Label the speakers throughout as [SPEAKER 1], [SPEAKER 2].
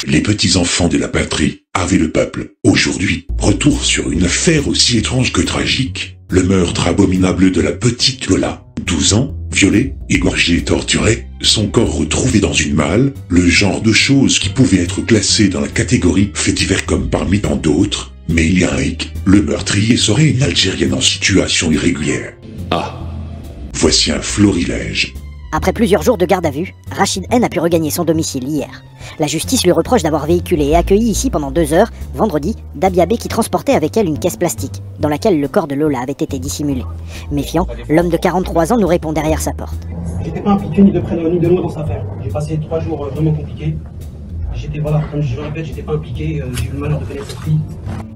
[SPEAKER 1] les petits-enfants de la patrie avaient le peuple. Aujourd'hui, retour sur une affaire aussi étrange que tragique, le meurtre abominable de la petite Lola, 12 ans, violée, égorgée et torturée, son corps retrouvé dans une malle, le genre de choses qui pouvaient être classées dans la catégorie fait divers comme parmi tant d'autres, mais il y a un hic, le meurtrier serait une Algérienne en situation irrégulière. Ah, voici un florilège.
[SPEAKER 2] Après plusieurs jours de garde à vue, Rachid N a pu regagner son domicile hier. La justice lui reproche d'avoir véhiculé et accueilli ici pendant 2 heures, vendredi, Dabia B qui transportait avec elle une caisse plastique, dans laquelle le corps de Lola avait été dissimulé. Méfiant, l'homme de 43 ans nous répond derrière sa porte.
[SPEAKER 3] J'étais pas impliqué ni de près ni de loin dans cette affaire. J'ai passé 3 jours vraiment compliqués. Comme je le répète, j'étais pas impliqué, j'ai eu le malheur de connaître cette fille.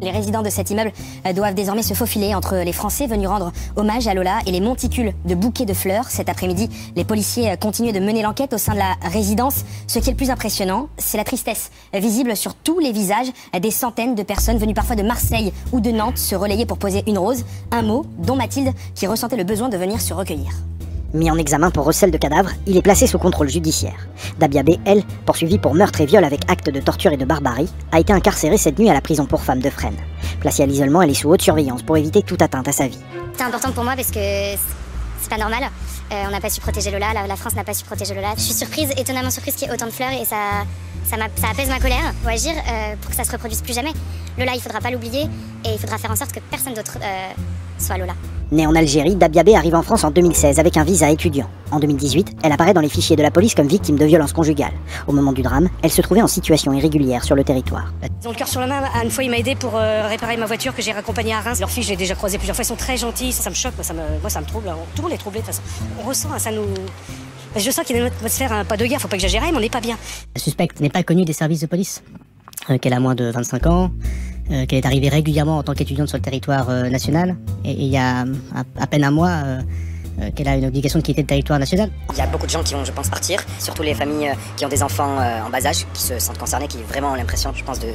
[SPEAKER 4] Les résidents de cet immeuble doivent désormais se faufiler entre les Français venus rendre hommage à Lola et les monticules de bouquets de fleurs. Cet après-midi, les policiers continuent de mener l'enquête au sein de la résidence. Ce qui est le plus impressionnant, c'est la tristesse visible sur tous les visages des centaines de personnes venues parfois de Marseille ou de Nantes se relayer pour poser une rose, un mot, dont Mathilde qui ressentait le besoin de venir se recueillir.
[SPEAKER 2] Mis en examen pour recel de cadavre, il est placé sous contrôle judiciaire. Dabia B, elle, poursuivie pour meurtre et viol avec acte de torture et de barbarie, a été incarcérée cette nuit à la prison pour femmes de Fresnes. Placée à l'isolement, elle est sous haute surveillance pour éviter toute atteinte à sa vie.
[SPEAKER 5] C'est important pour moi parce que c'est pas normal. On n'a pas su protéger Lola, la France n'a pas su protéger Lola. Je suis surprise, étonnamment surprise qu'il y ait autant de fleurs et ça apaise ma colère. Il faut agir pour que ça se reproduise plus jamais. Lola, il faudra pas l'oublier et il faudra faire en sorte que personne d'autre soit Lola.
[SPEAKER 2] Née en Algérie, Dabia B arrive en France en 2016 avec un visa étudiant. En 2018, elle apparaît dans les fichiers de la police comme victime de violences conjugales. Au moment du drame, elle se trouvait en situation irrégulière sur le territoire.
[SPEAKER 6] Ils ont le cœur sur la main. Une fois, il m'a aidé pour réparer ma voiture que j'ai raccompagnée à Reims. Leurs filles, j'ai déjà croisé plusieurs fois. Ils sont très gentils. Ça me choque. Moi, ça me trouble. Tout le monde est troublé de toute façon. On ressent, ça nous... Je sens qu'il y a une atmosphère, pas de guerre. Faut pas exagérer, mais on n'est pas bien.
[SPEAKER 7] La suspecte n'est pas connue des services de police. Qu'elle a moins de 25 ans. Qu'elle est arrivée régulièrement en tant qu'étudiante sur le territoire national. Et il y a à peine un mois qu'elle a une obligation de quitter le territoire national.
[SPEAKER 8] Il y a beaucoup de gens qui vont, je pense, partir, surtout les familles qui ont des enfants en bas âge, qui se sentent concernés, qui vraiment ont l'impression, je pense, de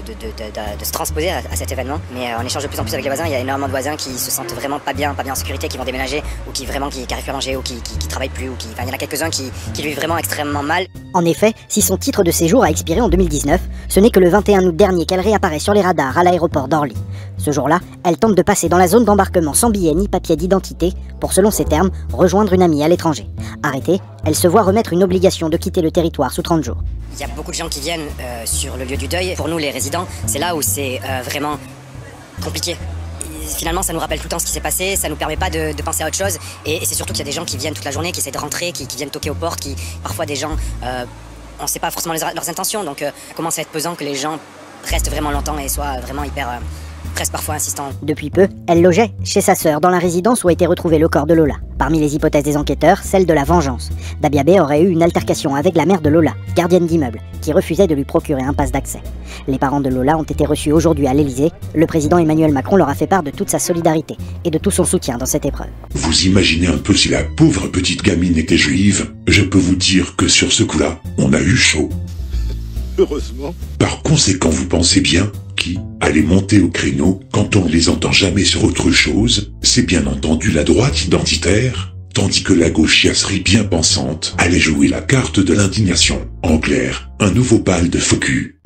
[SPEAKER 8] se transposer à cet événement. Mais on échange de plus en plus avec les voisins, il y a énormément de voisins qui se sentent vraiment pas bien en sécurité, qui vont déménager, ou qui arrivent plus à manger, ou qui travaillent plus, il y en a quelques-uns qui vivent vraiment extrêmement mal.
[SPEAKER 2] En effet, si son titre de séjour a expiré en 2019, ce n'est que le 21 août dernier qu'elle réapparaît sur les radars à l'aéroport d'Orly. Ce jour-là, elle tente de passer dans la zone d'embarquement sans billet ni papier d'identité pour, selon ses termes, rejoindre une amie à l'étranger. Arrêtée, elle se voit remettre une obligation de quitter le territoire sous 30 jours.
[SPEAKER 8] Il y a beaucoup de gens qui viennent sur le lieu du deuil. Pour nous, les résidents, c'est là où c'est vraiment compliqué. Finalement, ça nous rappelle tout le temps ce qui s'est passé, ça nous permet pas de penser à autre chose. Et c'est surtout qu'il y a des gens qui viennent toute la journée, qui essaient de rentrer, qui viennent toquer aux portes, parfois des gens, on ne sait pas forcément leurs intentions. Donc, ça commence à être pesant que les gens restent vraiment longtemps et soient vraiment hyper... presque parfois insistant.
[SPEAKER 2] Depuis peu, elle logeait chez sa sœur dans la résidence où a été retrouvé le corps de Lola. Parmi les hypothèses des enquêteurs, celle de la vengeance. Dabia B aurait eu une altercation avec la mère de Lola, gardienne d'immeuble, qui refusait de lui procurer un passe d'accès. Les parents de Lola ont été reçus aujourd'hui à l'Elysée. Le président Emmanuel Macron leur a fait part de toute sa solidarité et de tout son soutien dans cette épreuve.
[SPEAKER 1] Vous imaginez un peu si la pauvre petite gamine était juive? Je peux vous dire que sur ce coup-là, on a eu chaud.
[SPEAKER 9] Heureusement.
[SPEAKER 1] Par conséquent, vous pensez bien qui allait monter au créneau quand on ne les entend jamais sur autre chose? C'est bien entendu la droite identitaire, tandis que la gauchiasserie bien pensante allait jouer la carte de l'indignation. En clair, un nouveau bal de faux cul.